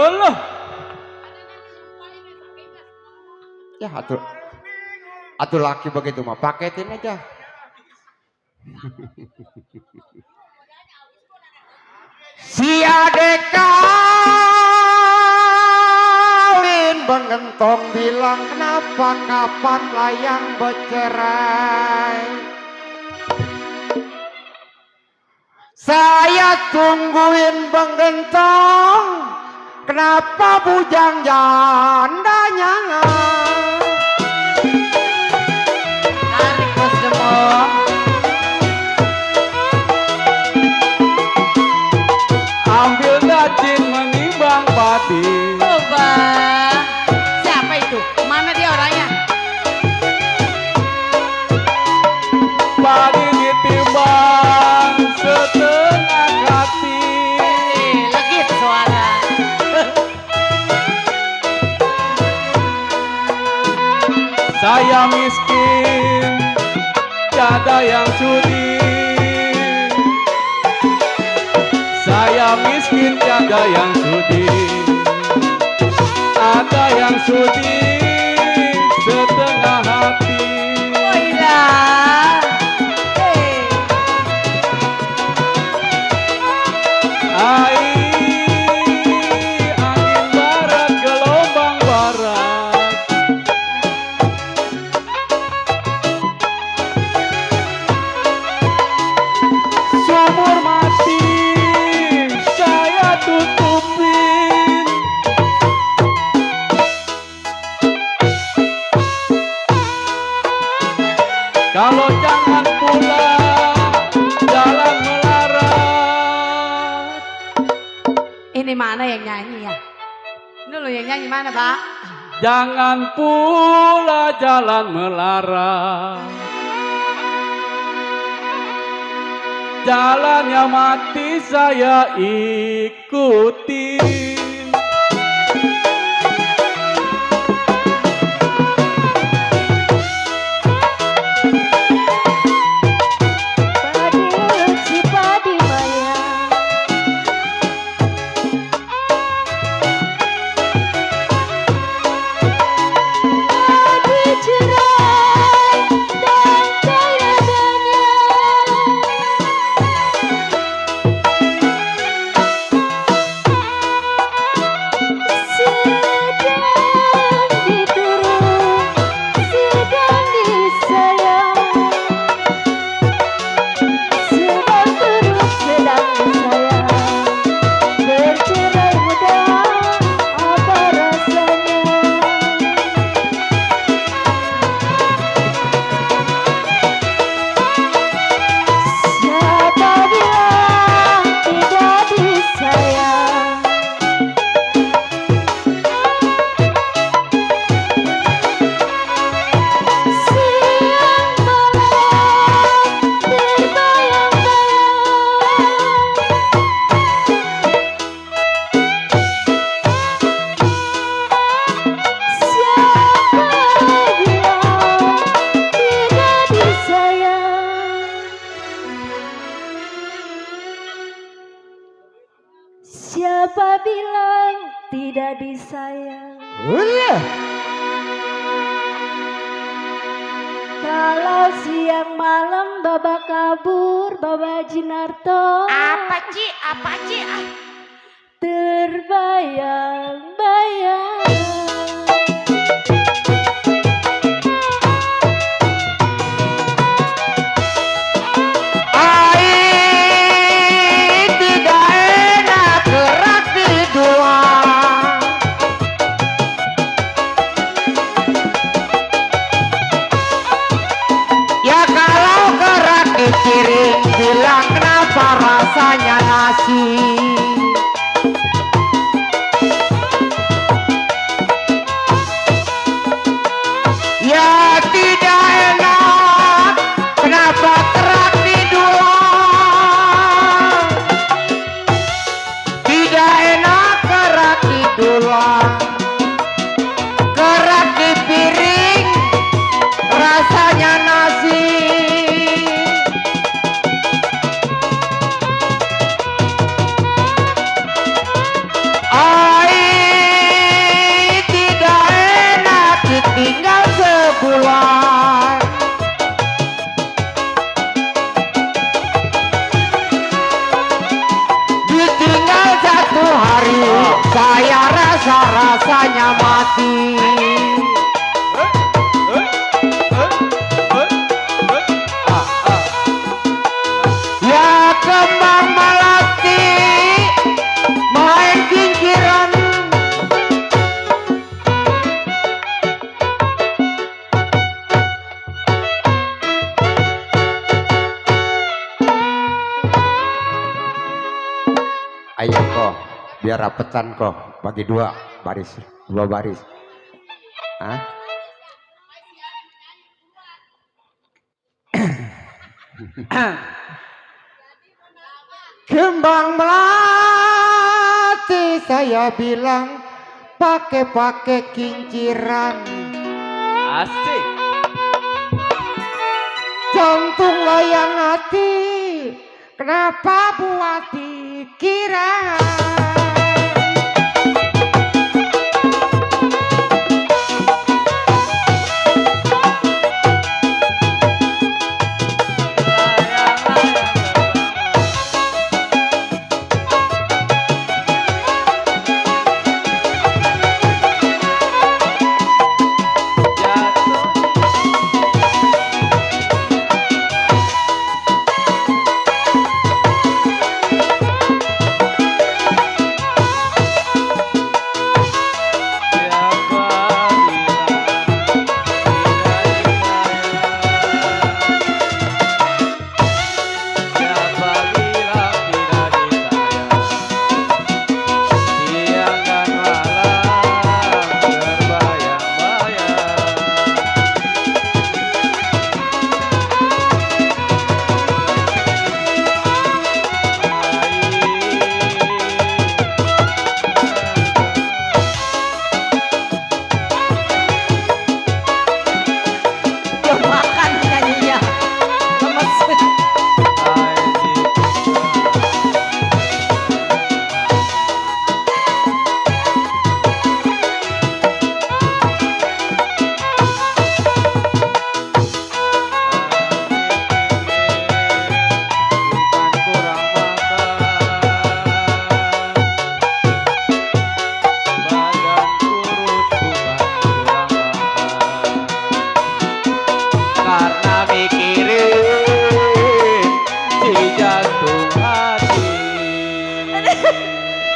Allah. Ya atuh laki begitu mah paketin aja. Si adek kawin bengentong bilang kenapa kapan layang bercerai. Saya tungguin bengentong kenapa bujang jandanya. Tarik bos demong. Ambil dacin menimbang padi. Coba. Siapa itu? Mana dia orangnya? Padi ditimbang setengah hati. Legit suara. Saya miskin, tiada yang sudi. Saya miskin, tiada yang sudi. Ada yang sudi setengah hati. Oh iya. Angin barat, gelombang barat. Sumur mati saya tutupin. Kalau jangan pulang jalan melarat. Ini mana yang nyanyi ya? Ini lo yang nyanyi mana, Pak? Jangan pula jalan melarat. Jalannya mati saya ikutin. Siapa bilang tidak disayang? Kalau siang malam baba kabur, baba Jinarto. Apa Ci? Apa Ci? Terbayang-bayang. Piring bilang kenapa rasanya nasi. Ya tidak enak, kenapa kerak tiduran. Tidak enak kerak tiduran. Kerak di piring rasanya nasi. saya rasa-rasanya mati. Ya kembang melati main kinciran. Ayo kok, biar rapetan kok, bagi dua baris. Hah? Kembang melati saya bilang pakai kinciran. Asik. Jantung layang hati, kenapa buat pikiran?